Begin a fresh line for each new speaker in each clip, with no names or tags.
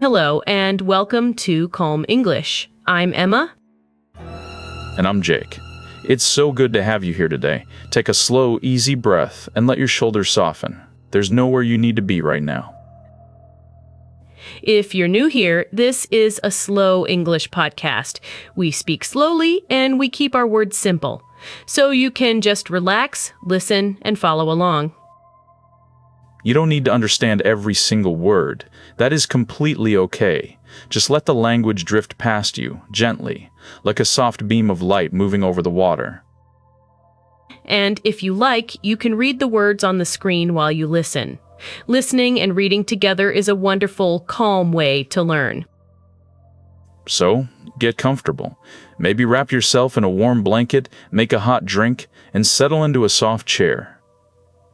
Hello, and welcome to Calm English. I'm Emma.
And I'm Jake. It's so good to have you here today. Take a slow, easy breath and let your shoulders soften. There's nowhere you need to be right now.
If you're new here, this is a slow English podcast. We speak slowly and we keep our words simple. So you can just relax, listen, and follow along.
You don't need to understand every single word. That is completely okay. Just let the language drift past you, gently, like a soft beam of light moving over the water.
And if you like, you can read the words on the screen while you listen. Listening and reading together is a wonderful, calm way to learn.
So, get comfortable. Maybe wrap yourself in a warm blanket, make a hot drink, and settle into a soft chair.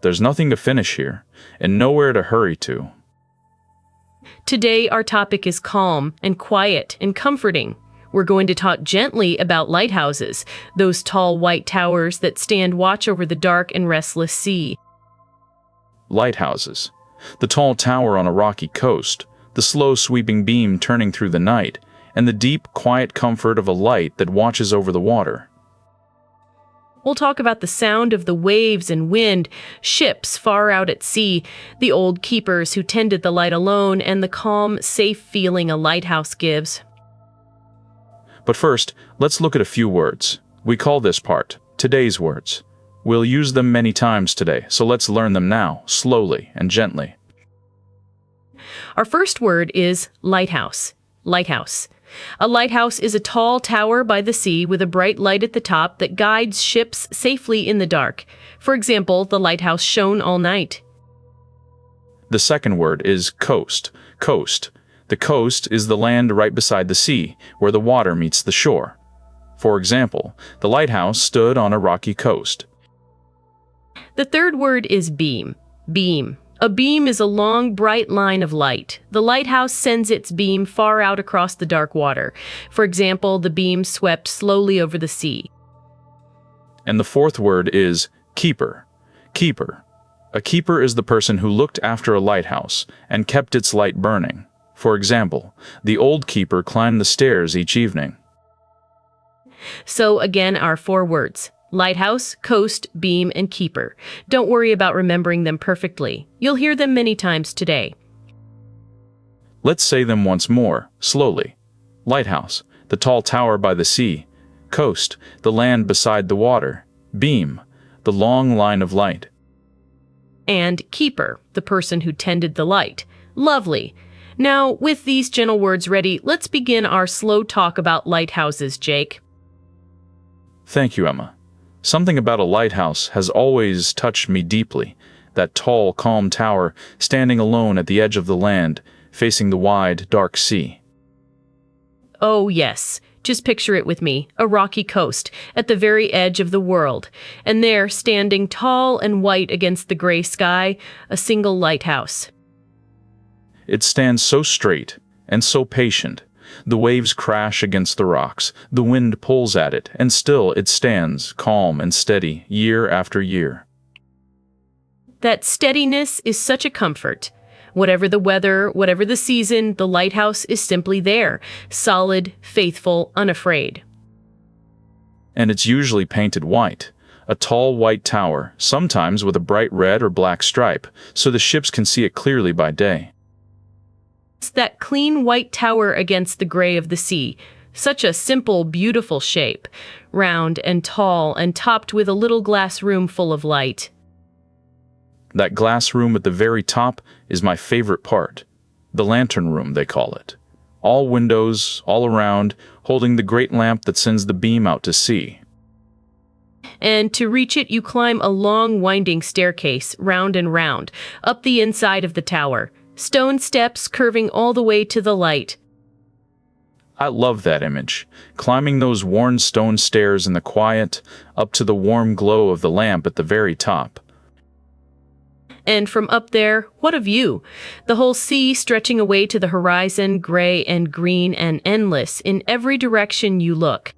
There's nothing to finish here, and nowhere to hurry to.
Today, our topic is calm and quiet and comforting. We're going to talk gently about lighthouses, those tall white towers that stand watch over the dark and restless sea.
Lighthouses. The tall tower on a rocky coast, the slow sweeping beam turning through the night, and the deep, quiet comfort of a light that watches over the water.
We'll talk about the sound of the waves and wind, ships far out at sea, the old keepers who tended the light alone, and the calm, safe feeling a lighthouse gives.
But first, let's look at a few words. We call this part today's words. We'll use them many times today, so let's learn them now, slowly and gently.
Our first word is lighthouse. Lighthouse. A lighthouse is a tall tower by the sea with a bright light at the top that guides ships safely in the dark. For example, the lighthouse shone all night.
The second word is coast. Coast. The coast is the land right beside the sea, where the water meets the shore. For example, the lighthouse stood on a rocky coast.
The third word is beam. Beam. A beam is a long, bright line of light. The lighthouse sends its beam far out across the dark water. For example, the beam swept slowly over the sea.
And the fourth word is keeper. Keeper. A keeper is the person who looked after a lighthouse and kept its light burning. For example, the old keeper climbed the stairs each evening.
So again, our four words. Lighthouse, coast, beam, and keeper. Don't worry about remembering them perfectly. You'll hear them many times today.
Let's say them once more, slowly. Lighthouse, the tall tower by the sea. Coast, the land beside the water. Beam, the long line of light.
And keeper, the person who tended the light. Lovely. Now, with these gentle words ready, let's begin our slow talk about lighthouses, Jake.
Thank you, Emma. Something about a lighthouse has always touched me deeply. That tall, calm tower, standing alone at the edge of the land, facing the wide, dark sea.
Oh, yes. Just picture it with me. A rocky coast, at the very edge of the world. And there, standing tall and white against the gray sky, a single lighthouse.
It stands so straight and so patient. The waves crash against the rocks, the wind pulls at it, and still it stands, calm and steady, year after year.
That steadiness is such a comfort. Whatever the weather, whatever the season, the lighthouse is simply there, solid, faithful, unafraid.
And it's usually painted white, a tall white tower, sometimes with a bright red or black stripe, so the ships can see it clearly by day.
It's that clean white tower against the gray of the sea. Such a simple, beautiful shape. Round and tall and topped with a little glass room full of light.
That glass room at the very top is my favorite part. The lantern room, they call it. All windows, all around, holding the great lamp that sends the beam out to sea.
And to reach it, you climb a long, winding staircase, round and round, up the inside of the tower. Stone steps curving all the way to the light.
I love that image, climbing those worn stone stairs in the quiet, up to the warm glow of the lamp at the very top.
And from up there, what a view! The whole sea stretching away to the horizon, gray and green and endless in every direction you look.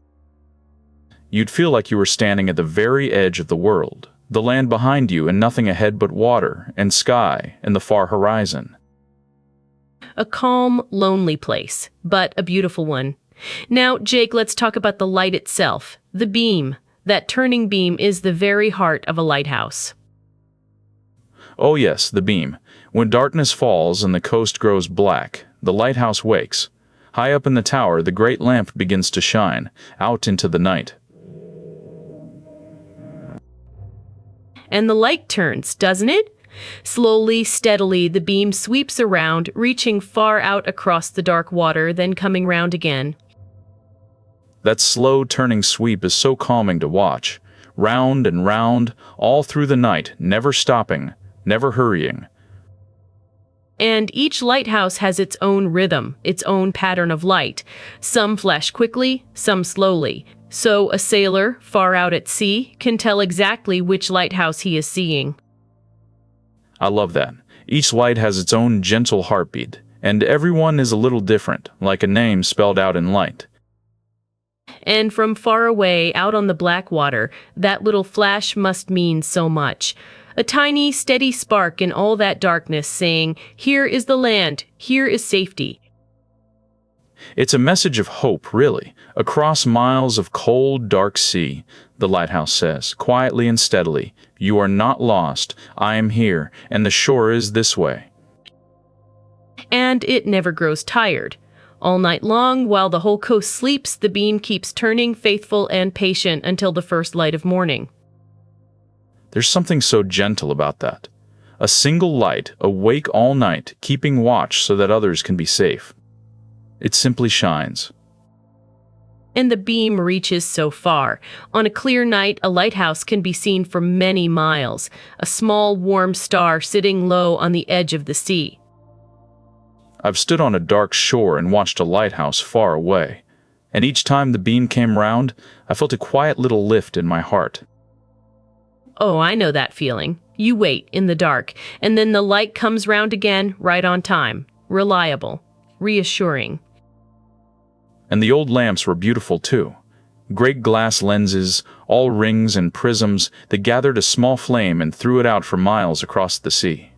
You'd feel like you were standing at the very edge of the world, the land behind you and nothing ahead but water and sky and the far horizon.
A calm, lonely place, but a beautiful one. Now, Jake, let's talk about the light itself. The beam. That turning beam is the very heart of a lighthouse.
Oh yes, the beam. When darkness falls and the coast grows black, the lighthouse wakes. High up in the tower, the great lamp begins to shine, out into the night.
And the light turns, doesn't it? Slowly, steadily, the beam sweeps around, reaching far out across the dark water, then coming round again.
That slow turning sweep is so calming to watch. Round and round, all through the night, never stopping, never hurrying.
And each lighthouse has its own rhythm, its own pattern of light. Some flash quickly, some slowly. So a sailor, far out at sea, can tell exactly which lighthouse he is seeing.
I love that. Each light has its own gentle heartbeat, and everyone is a little different, like a name spelled out in light.
And from far away, out on the black water, that little flash must mean so much. A tiny, steady spark in all that darkness saying, "Here is the land, here is safety."
It's a message of hope, really. Across miles of cold, dark sea, the lighthouse says, quietly and steadily, "You are not lost, I am here, and the shore is this way."
And it never grows tired. All night long, while the whole coast sleeps, the beam keeps turning, faithful and patient until the first light of morning.
There's something so gentle about that. A single light, awake all night, keeping watch so that others can be safe. It simply shines.
And the beam reaches so far. On a clear night, a lighthouse can be seen for many miles, a small, warm star sitting low on the edge of the sea.
I've stood on a dark shore and watched a lighthouse far away, and each time the beam came round, I felt a quiet little lift in my heart.
Oh, I know that feeling. You wait in the dark, and then the light comes round again, right on time. Reliable. Reassuring.
And the old lamps were beautiful too. Great glass lenses, all rings and prisms that gathered a small flame and threw it out for miles across the sea.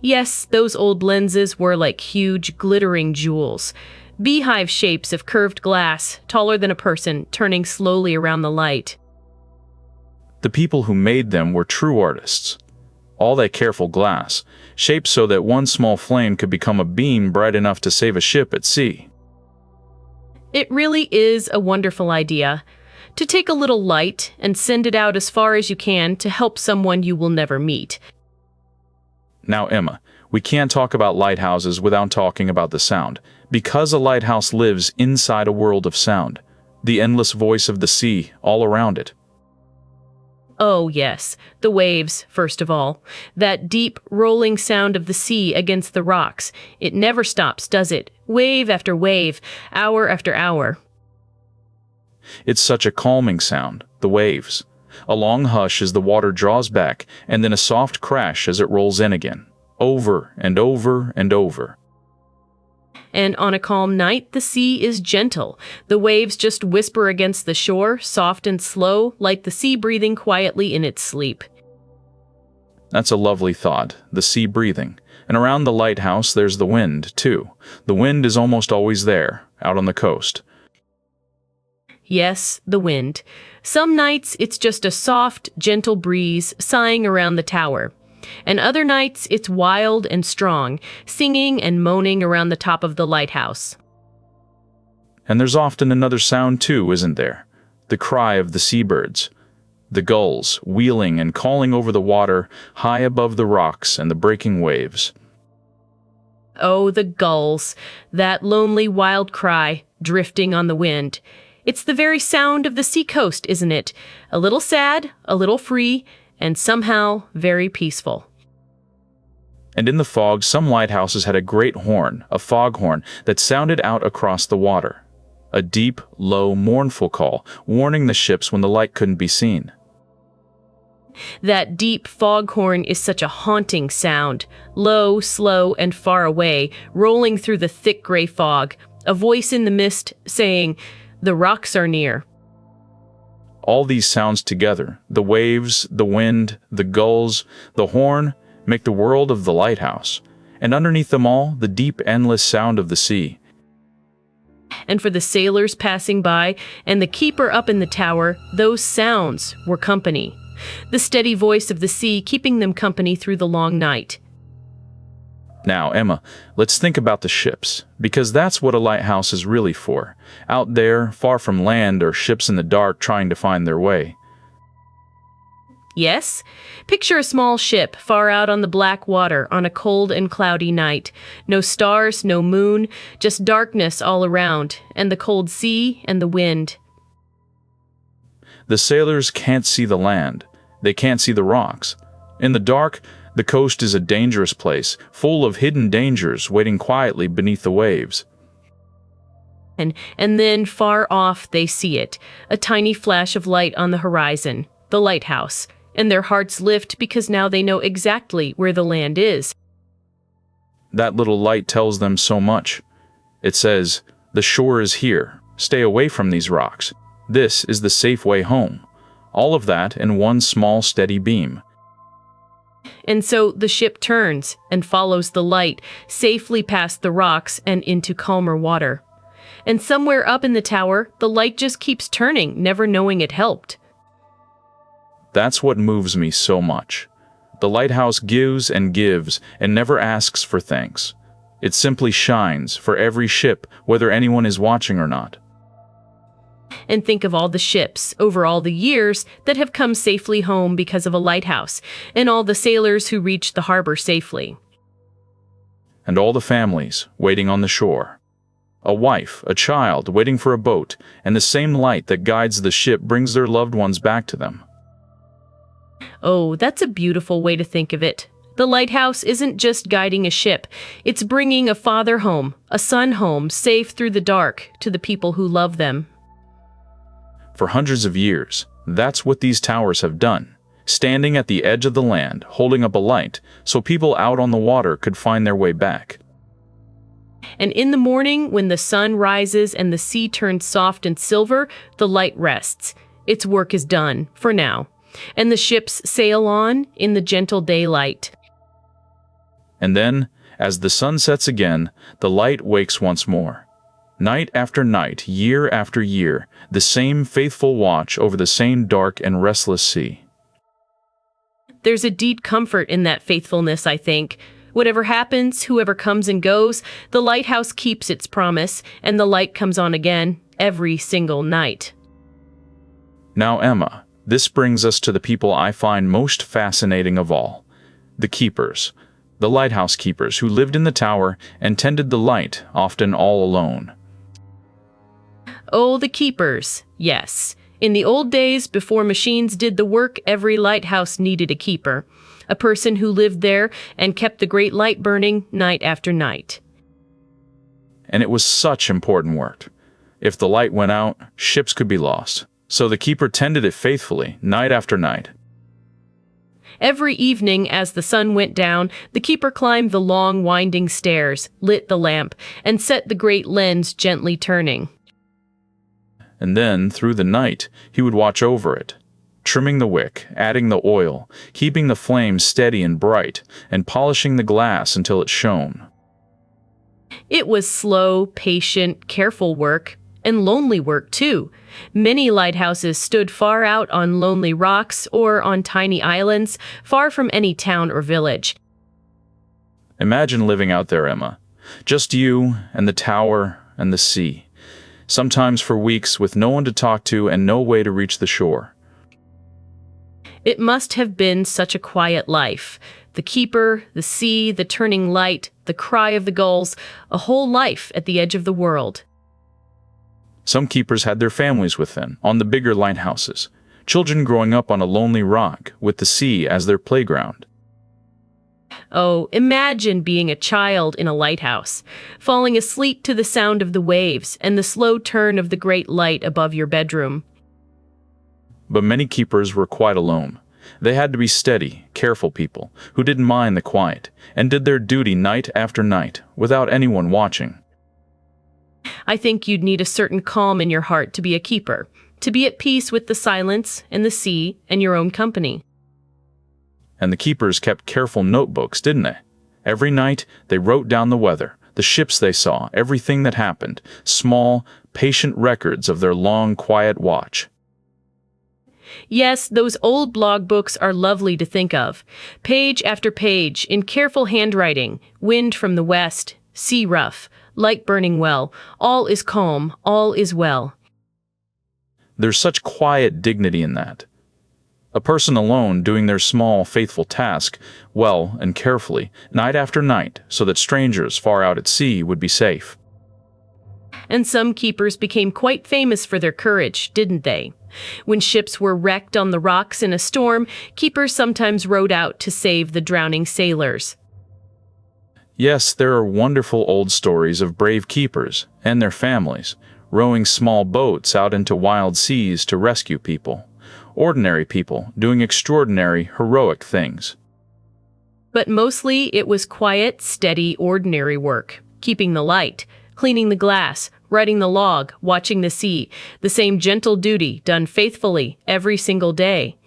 Yes, those old lenses were like huge, glittering jewels. Beehive shapes of curved glass, taller than a person, turning slowly around the light.
The people who made them were true artists. All that careful glass, shaped so that one small flame could become a beam bright enough to save a ship at sea.
It really is a wonderful idea. To take a little light and send it out as far as you can to help someone you will never meet.
Now, Emma, we can't talk about lighthouses without talking about the sound, because a lighthouse lives inside a world of sound, the endless voice of the sea all around it.
Oh, yes, the waves, first of all. That deep, rolling sound of the sea against the rocks. It never stops, does it? Wave after wave, hour after hour.
It's such a calming sound, the waves. A long hush as the water draws back, and then a soft crash as it rolls in again, over and over and over.
And on a calm night, the sea is gentle. The waves just whisper against the shore, soft and slow, like the sea breathing quietly in its sleep.
That's a lovely thought, the sea breathing. And around the lighthouse there's the wind, too. The wind is almost always there, out on the coast.
Yes, the wind. Some nights it's just a soft, gentle breeze sighing around the tower. And other nights it's wild and strong, singing and moaning around the top of the lighthouse.
And there's often another sound too, isn't there? The cry of the seabirds. The gulls, wheeling and calling over the water, high above the rocks and the breaking waves.
Oh, the gulls, that lonely wild cry, drifting on the wind. It's the very sound of the seacoast, isn't it? A little sad, a little free, and somehow very peaceful.
And in the fog, some lighthouses had a great horn, a foghorn, that sounded out across the water. A deep, low, mournful call, warning the ships when the light couldn't be seen.
That deep foghorn is such a haunting sound, low, slow, and far away, rolling through the thick gray fog, a voice in the mist saying, "The rocks are near."
All these sounds together, the waves, the wind, the gulls, the horn, make the world of the lighthouse. and underneath them all, the deep, endless sound of the sea.
And for the sailors passing by and the keeper up in the tower, those sounds were company. The steady voice of the sea keeping them company through the long night.
Now, Emma, let's think about the ships, because that's what a lighthouse is really for. Out there, far from land, are ships in the dark trying to find their way.
Yes? Picture a small ship far out on the black water on a cold and cloudy night. No stars, no moon, just darkness all around, and the cold sea and the wind.
The sailors can't see the land. They can't see the rocks. In the dark, the coast is a dangerous place, full of hidden dangers waiting quietly beneath the waves.
And then far off they see it, a tiny flash of light on the horizon, the lighthouse, and their hearts lift because now they know exactly where the land is.
That little light tells them so much. It says, "The shore is here. Stay away from these rocks. This is the safe way home." All of that in one small steady beam.
And so the ship turns and follows the light, safely past the rocks and into calmer water. And somewhere up in the tower, the light just keeps turning, never knowing it helped.
That's what moves me so much. The lighthouse gives and never asks for thanks. It simply shines for every ship, whether anyone is watching or not.
And think of all the ships, over all the years, that have come safely home because of a lighthouse, and all the sailors who reached the harbor safely.
And all the families waiting on the shore. A wife, a child waiting for a boat, and the same light that guides the ship brings their loved ones back to them.
Oh, that's a beautiful way to think of it. The lighthouse isn't just guiding a ship, it's bringing a father home, a son home, safe through the dark, to the people who love them.
For hundreds of years, that's what these towers have done, standing at the edge of the land, holding up a light, so people out on the water could find their way back.
And in the morning, when the sun rises and the sea turns soft and silver, the light rests. Its work is done, for now, and the ships sail on in the gentle daylight.
And then, as the sun sets again, the light wakes once more. Night after night, year after year, the same faithful watch over the same dark and restless sea.
There's a deep comfort in that faithfulness, I think. Whatever happens, whoever comes and goes, the lighthouse keeps its promise, and the light comes on again every single night.
Now, Emma, this brings us to the people I find most fascinating of all, the keepers, the lighthouse keepers who lived in the tower and tended the light, often all alone.
Oh, the keepers, yes. In the old days, before machines did the work, every lighthouse needed a keeper, a person who lived there and kept the great light burning night after night.
And it was such important work. If the light went out, ships could be lost. So the keeper tended it faithfully, night after night.
Every evening, as the sun went down, the keeper climbed the long, winding stairs, lit the lamp, and set the great lens gently turning.
And then, through the night, he would watch over it, trimming the wick, adding the oil, keeping the flame steady and bright, and polishing the glass until it shone.
It was slow, patient, careful work, and lonely work, too. Many lighthouses stood far out on lonely rocks or on tiny islands, far from any town or village.
Imagine living out there, Emma. Just you and the tower and the sea. Sometimes for weeks with no one to talk to and no way to reach the shore.
It must have been such a quiet life. The keeper, the sea, the turning light, the cry of the gulls, a whole life at the edge of the world.
Some keepers had their families with them, on the bigger lighthouses, children growing up on a lonely rock with the sea as their playground.
Oh, imagine being a child in a lighthouse, falling asleep to the sound of the waves and the slow turn of the great light above your bedroom.
But many keepers were quite alone. They had to be steady, careful people who didn't mind the quiet and did their duty night after night without anyone watching.
I think you'd need a certain calm in your heart to be a keeper, to be at peace with the silence and the sea and your own company.
And the keepers kept careful notebooks, didn't they? Every night, they wrote down the weather, the ships they saw, everything that happened, small, patient records of their long, quiet watch.
Yes, those old blog books are lovely to think of. Page after page, in careful handwriting, wind from the west, sea rough, light burning well, all is calm, all is well.
There's such quiet dignity in that. A person alone doing their small, faithful task well and carefully, night after night, so that strangers far out at sea would be safe.
And some keepers became quite famous for their courage, didn't they? When ships were wrecked on the rocks in a storm, keepers sometimes rowed out to save the drowning sailors.
Yes, there are wonderful old stories of brave keepers and their families rowing small boats out into wild seas to rescue people. Ordinary people doing extraordinary, heroic things.
But mostly it was quiet, steady, ordinary work. Keeping the light, cleaning the glass, writing the log, watching the sea, the same gentle duty done faithfully every single day.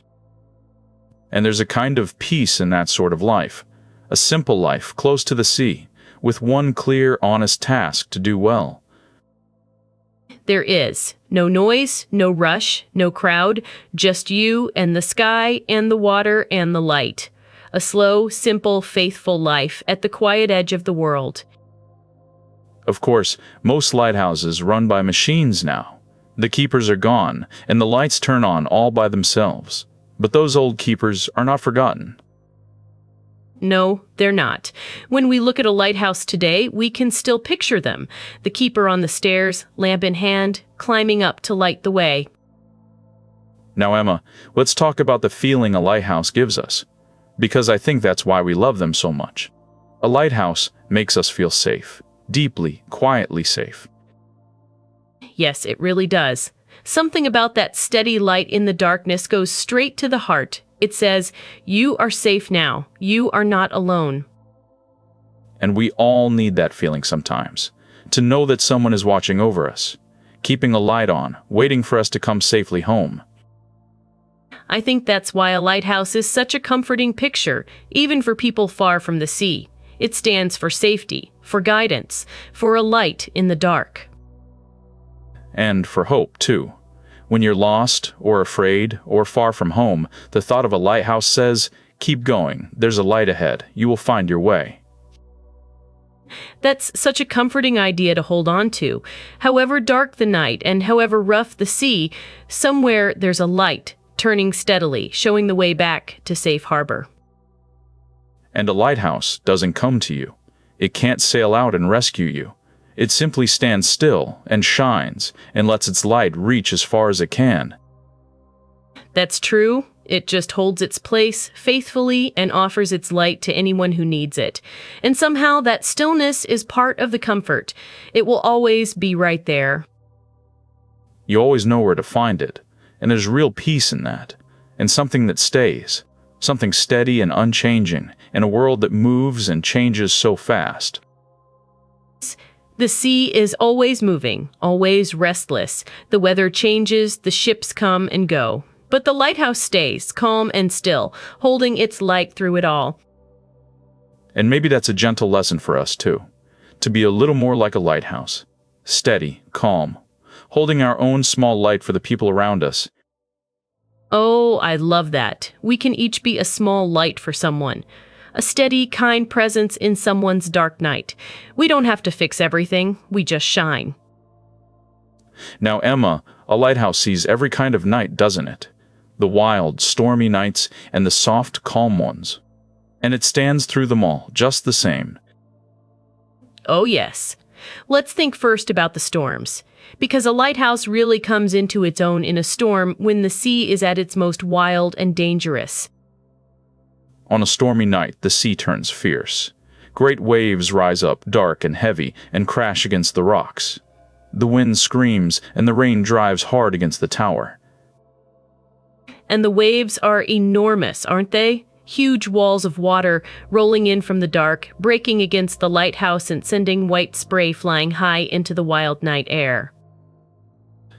And there's a kind of peace in that sort of life. A simple life close to the sea, with one clear, honest task to do well.
There is no noise, no rush, no crowd, just you and the sky and the water and the light. A slow, simple, faithful life at the quiet edge of the world.
Of course, most lighthouses run by machines now. The keepers are gone, and the lights turn on all by themselves. But those old keepers are not forgotten.
No, they're not. When we look at a lighthouse today, we can still picture them. The keeper on the stairs, lamp in hand, climbing up to light the way.
Now, Emma, let's talk about the feeling a lighthouse gives us, because I think that's why we love them so much. A lighthouse makes us feel safe, deeply, quietly safe.
Yes, it really does. Something about that steady light in the darkness goes straight to the heart. It says, you are safe now. You are not alone.
And we all need that feeling sometimes, to know that someone is watching over us, keeping a light on, waiting for us to come safely home.
I think that's why a lighthouse is such a comforting picture, even for people far from the sea. It stands for safety, for guidance, for a light in the dark.
And for hope, too. When you're lost, or afraid, or far from home, the thought of a lighthouse says, keep going, there's a light ahead, you will find your way.
That's such a comforting idea to hold on to. However dark the night and however rough the sea, somewhere there's a light, turning steadily, showing the way back to safe harbor.
And a lighthouse doesn't come to you. It can't sail out and rescue you. It simply stands still and shines and lets its light reach as far as it can.
That's true. It just holds its place faithfully and offers its light to anyone who needs it. And somehow that stillness is part of the comfort. It will always be right there.
You always know where to find it, and there's real peace in that, and something that stays, something steady and unchanging in a world that moves and changes so fast.
The sea is always moving, always restless. The weather changes, the ships come and go. But the lighthouse stays, calm and still, holding its light through it all.
And maybe that's a gentle lesson for us, too. To be a little more like a lighthouse. Steady, calm, holding our own small light for the people around us.
Oh, I love that. We can each be a small light for someone. A steady, kind presence in someone's dark night. We don't have to fix everything, we just shine.
Now, Emma, a lighthouse sees every kind of night, doesn't it? The wild, stormy nights and the soft, calm ones. And it stands through them all, just the same.
Oh, yes. Let's think first about the storms. Because a lighthouse really comes into its own in a storm when the sea is at its most wild and dangerous.
On a stormy night, the sea turns fierce. Great waves rise up, dark and heavy, and crash against the rocks. The wind screams, and the rain drives hard against the tower.
And the waves are enormous, aren't they? Huge walls of water rolling in from the dark, breaking against the lighthouse and sending white spray flying high into the wild night air.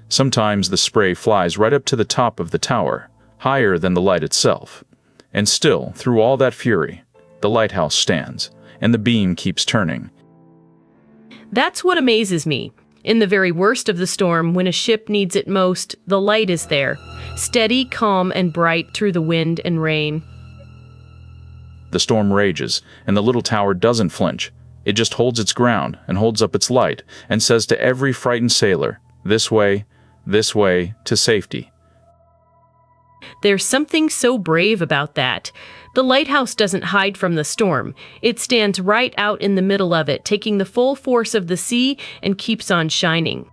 Sometimes the spray flies right up to the top of the tower, higher than the light itself. And still, through all that fury, the lighthouse stands, and the beam keeps turning.
That's what amazes me. In the very worst of the storm, when a ship needs it most, the light is there, steady, calm, and bright through the wind and rain.
The storm rages, and the little tower doesn't flinch. It just holds its ground and holds up its light and says to every frightened sailor, this way, to safety.
There's something so brave about that. The lighthouse doesn't hide from the storm. It stands right out in the middle of it, taking the full force of the sea and keeps on shining.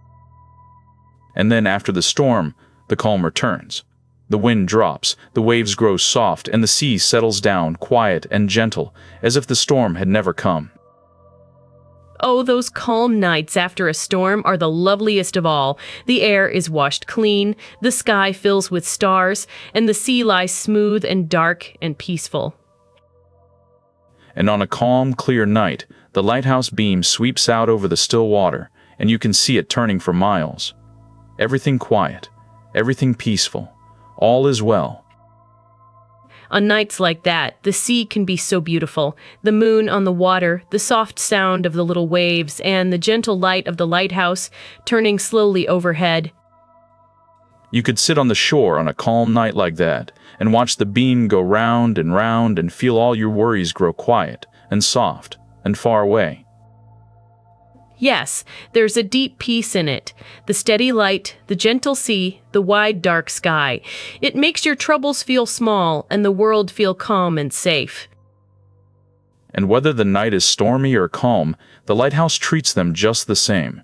And then after the storm, the calm returns. The wind drops, the waves grow soft, and the sea settles down, quiet and gentle, as if the storm had never come.
Oh, those calm nights after a storm are the loveliest of all. The air is washed clean, the sky fills with stars, and the sea lies smooth and dark and peaceful.
And on a calm, clear night, the lighthouse beam sweeps out over the still water, and you can see it turning for miles. Everything quiet, everything peaceful, all is well.
On nights like that, the sea can be so beautiful. The moon on the water, the soft sound of the little waves, and the gentle light of the lighthouse turning slowly overhead.
You could sit on the shore on a calm night like that and watch the beam go round and feel all your worries grow quiet and soft and far away.
Yes, there's a deep peace in it. The steady light, the gentle sea, the wide dark sky. It makes your troubles feel small and the world feel calm and safe.
And whether the night is stormy or calm, the lighthouse treats them just the same.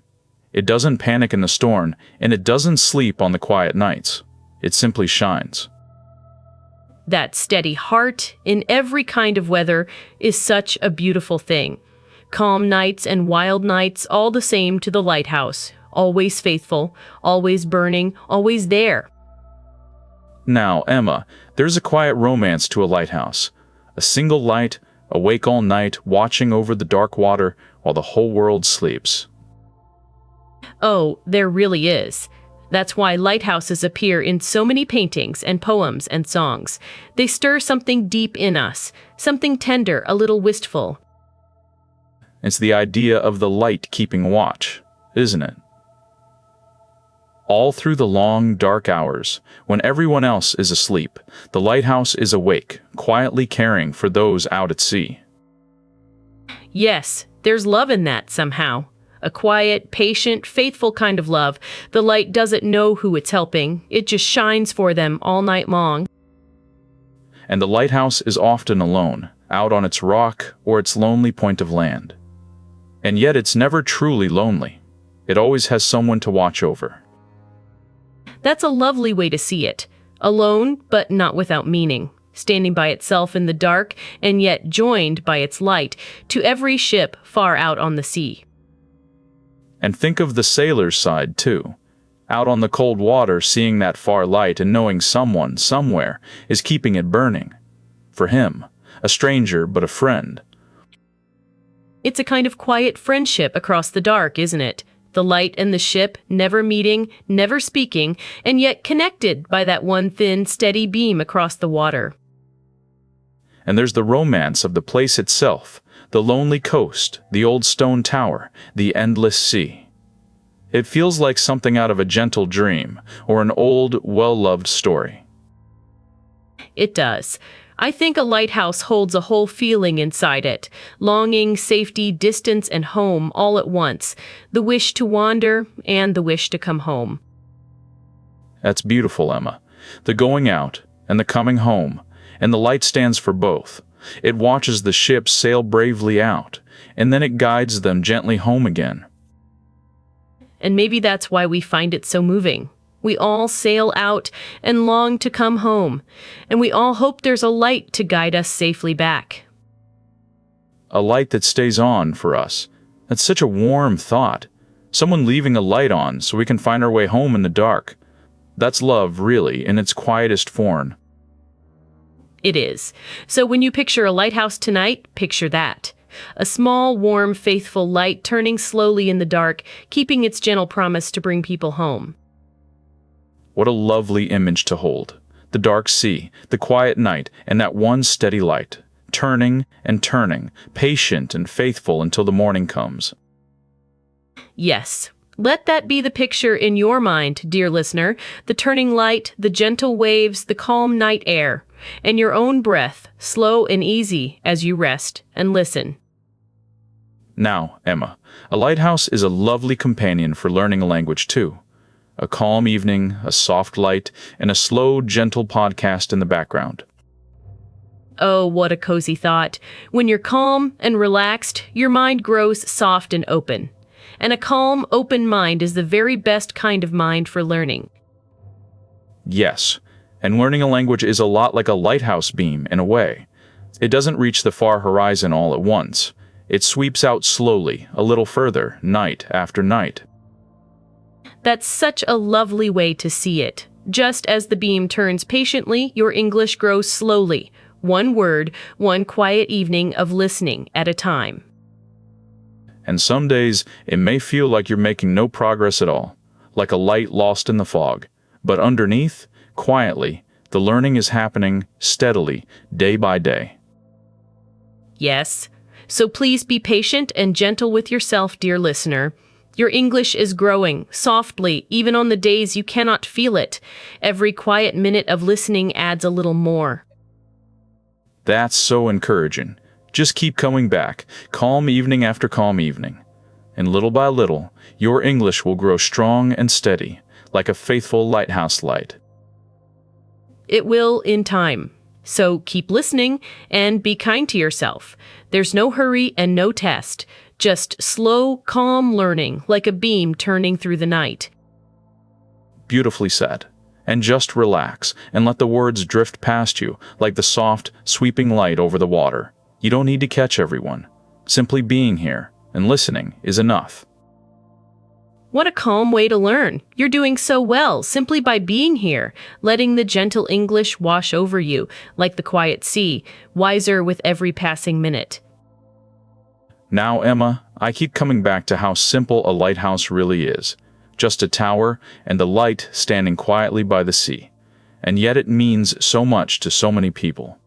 It doesn't panic in the storm, and it doesn't sleep on the quiet nights. It simply shines.
That steady heart, in every kind of weather, is such a beautiful thing. Calm nights and wild nights, all the same to the lighthouse. Always faithful, always burning, always there.
Now, Emma, there's a quiet romance to a lighthouse. A single light, awake all night, watching over the dark water while the whole world sleeps.
Oh, there really is. That's why lighthouses appear in so many paintings and poems and songs. They stir something deep in us, something tender, a little wistful.
It's the idea of the light keeping watch, isn't it? All through the long, dark hours, when everyone else is asleep, the lighthouse is awake, quietly caring for those out at sea.
Yes, there's love in that somehow. A quiet, patient, faithful kind of love. The light doesn't know who it's helping. It just shines for them all night long.
And the lighthouse is often alone, out on its rock or its lonely point of land. And yet it's never truly lonely. It always has someone to watch over.
That's a lovely way to see it. Alone, but not without meaning. Standing by itself in the dark, and yet joined by its light to every ship far out on the sea.
And think of the sailor's side, too. Out on the cold water, seeing that far light and knowing someone, somewhere, is keeping it burning. For him, a stranger but a friend.
It's a kind of quiet friendship across the dark, isn't it? The light and the ship, never meeting, never speaking, and yet connected by that one thin, steady beam across the water.
And there's the romance of the place itself, the lonely coast, the old stone tower, the endless sea. It feels like something out of a gentle dream, or an old, well-loved story.
It does. I think a lighthouse holds a whole feeling inside it. Longing, safety, distance, and home all at once. The wish to wander and the wish to come home.
That's beautiful, Emma. The going out and the coming home, and the light stands for both. It watches the ships sail bravely out, and then it guides them gently home again.
And maybe that's why we find it so moving. We all sail out and long to come home, and we all hope there's a light to guide us safely back.
A light that stays on for us. That's such a warm thought. Someone leaving a light on so we can find our way home in the dark. That's love, really, in its quietest form.
It is. So when you picture a lighthouse tonight, picture that. A small, warm, faithful light turning slowly in the dark, keeping its gentle promise to bring people home.
What a lovely image to hold. The dark sea, the quiet night, and that one steady light, turning and turning, patient and faithful until the morning comes.
Yes. Let that be the picture in your mind, dear listener, the turning light, the gentle waves, the calm night air, and your own breath, slow and easy as you rest and listen.
Now, Emma, a lighthouse is a lovely companion for learning a language too. A calm evening, a soft light, and a slow, gentle podcast in the background.
Oh, what a cozy thought. When you're calm and relaxed, your mind grows soft and open. And a calm, open mind is the very best kind of mind for learning.
Yes, and learning a language is a lot like a lighthouse beam in a way. It doesn't reach the far horizon all at once. It sweeps out slowly, a little further, night after night.
That's such a lovely way to see it. Just as the beam turns patiently, your English grows slowly, one word, one quiet evening of listening at a time.
And some days, it may feel like you're making no progress at all, like a light lost in the fog. But underneath, quietly, the learning is happening steadily, day by day.
Yes. So please be patient and gentle with yourself, dear listener. Your English is growing, softly, even on the days you cannot feel it. Every quiet minute of listening adds a little more.
That's so encouraging. Just keep coming back, calm evening after calm evening. And little by little, your English will grow strong and steady, like a faithful lighthouse light.
It will in time. So keep listening and be kind to yourself. There's no hurry and no test. Just slow, calm learning, like a beam turning through the night.
Beautifully said. And just relax and let the words drift past you like the soft, sweeping light over the water. You don't need to catch everyone. Simply being here and listening is enough.
What a calm way to learn. You're doing so well simply by being here, letting the gentle English wash over you like the quiet sea, wiser with every passing minute.
Now, Emma, I keep coming back to how simple a lighthouse really is. Just a tower and the light standing quietly by the sea. And yet it means so much to so many people.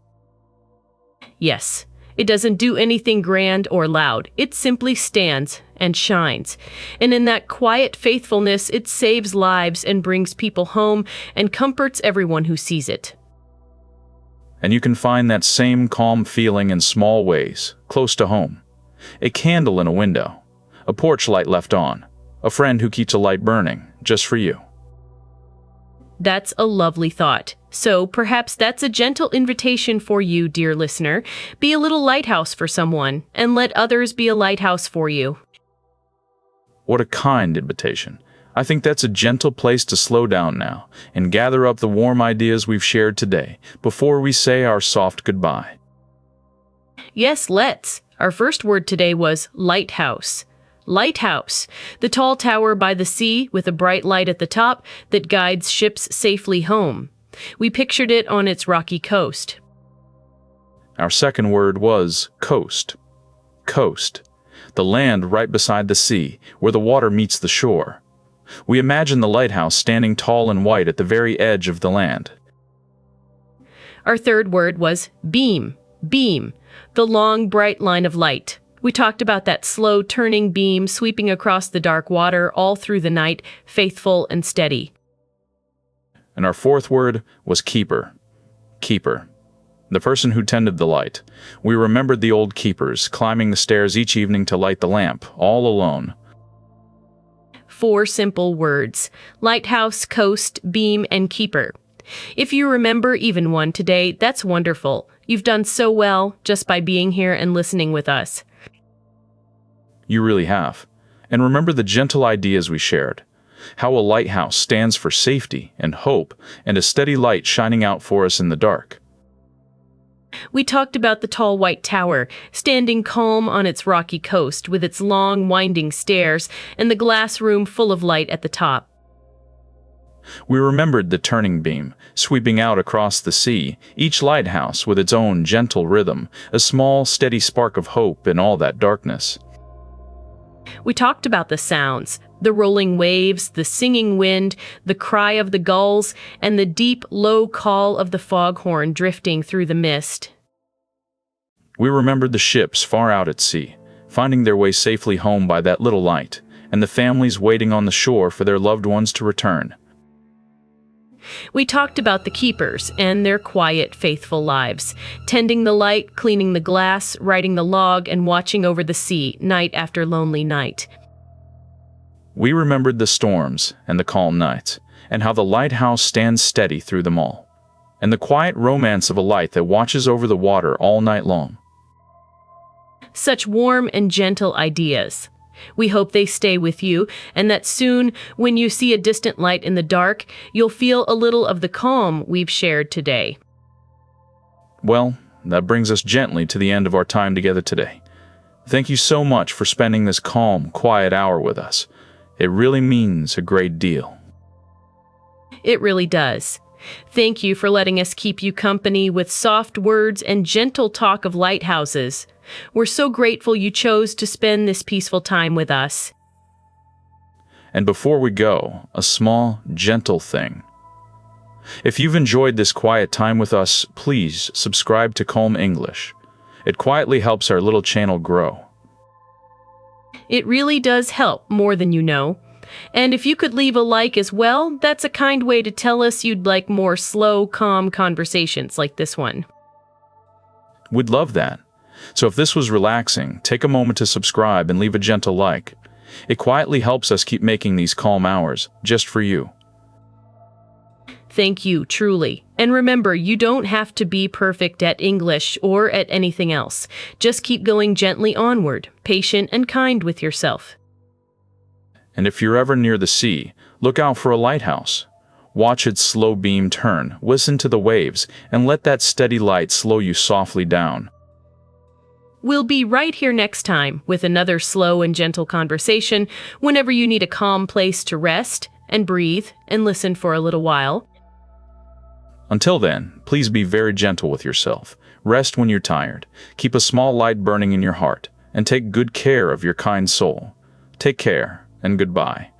Yes, it doesn't do anything grand or loud. It simply stands and shines. And in that quiet faithfulness, it saves lives and brings people home and comforts everyone who sees it.
And you can find that same calm feeling in small ways, close to home. A candle in a window, a porch light left on, a friend who keeps a light burning, just for you.
That's a lovely thought. So perhaps that's a gentle invitation for you, dear listener. Be a little lighthouse for someone, and let others be a lighthouse for you.
What a kind invitation. I think that's a gentle place to slow down now and gather up the warm ideas we've shared today before we say our soft goodbye.
Yes, let's. Our first word today was lighthouse. Lighthouse, the tall tower by the sea with a bright light at the top that guides ships safely home. We pictured it on its rocky coast.
Our second word was coast. Coast, the land right beside the sea where the water meets the shore. We imagine the lighthouse standing tall and white at the very edge of the land.
Our third word was beam. Beam, the long, bright line of light. We talked about that slow turning beam sweeping across the dark water all through the night, faithful and steady.
And our fourth word was keeper. Keeper, the person who tended the light. We remembered the old keepers climbing the stairs each evening to light the lamp, all alone.
4 simple words: lighthouse, coast, beam, and keeper. If you remember even one today, that's wonderful. You've done so well just by being here and listening with us.
You really have. And remember the gentle ideas we shared. How a lighthouse stands for safety and hope and a steady light shining out for us in the dark.
We talked about the tall white tower, standing calm on its rocky coast with its long, winding stairs and the glass room full of light at the top.
We remembered the turning beam, sweeping out across the sea, each lighthouse with its own gentle rhythm, a small, steady spark of hope in all that darkness.
We talked about the sounds, the rolling waves, the singing wind, the cry of the gulls, and the deep, low call of the foghorn drifting through the mist.
We remembered the ships far out at sea, finding their way safely home by that little light, and the families waiting on the shore for their loved ones to return.
We talked about the keepers and their quiet, faithful lives, tending the light, cleaning the glass, writing the log, and watching over the sea night after lonely night.
We remembered the storms and the calm nights, and how the lighthouse stands steady through them all, and the quiet romance of a light that watches over the water all night long.
Such warm and gentle ideas. We hope they stay with you, and that soon, when you see a distant light in the dark, you'll feel a little of the calm we've shared today.
Well, that brings us gently to the end of our time together today. Thank you so much for spending this calm, quiet hour with us. It really means a great deal.
It really does. Thank you for letting us keep you company with soft words and gentle talk of lighthouses. We're so grateful you chose to spend this peaceful time with us.
And before we go, a small, gentle thing. If you've enjoyed this quiet time with us, please subscribe to Calm English. It quietly helps our little channel grow.
It really does help more than you know. And if you could leave a like as well, that's a kind way to tell us you'd like more slow, calm conversations like this one.
We'd love that. So if this was relaxing, take a moment to subscribe and leave a gentle like. It quietly helps us keep making these calm hours just for you.
Thank you, truly. And remember, you don't have to be perfect at English or at anything else. Just keep going gently onward, patient and kind with yourself.
And if you're ever near the sea, look out for a lighthouse. Watch its slow beam turn, listen to the waves, and let that steady light slow you softly down.
We'll be right here next time with another slow and gentle conversation whenever you need a calm place to rest and breathe and listen for a little while.
Until then, please be very gentle with yourself. Rest when you're tired. Keep a small light burning in your heart, and take good care of your kind soul. Take care, and goodbye.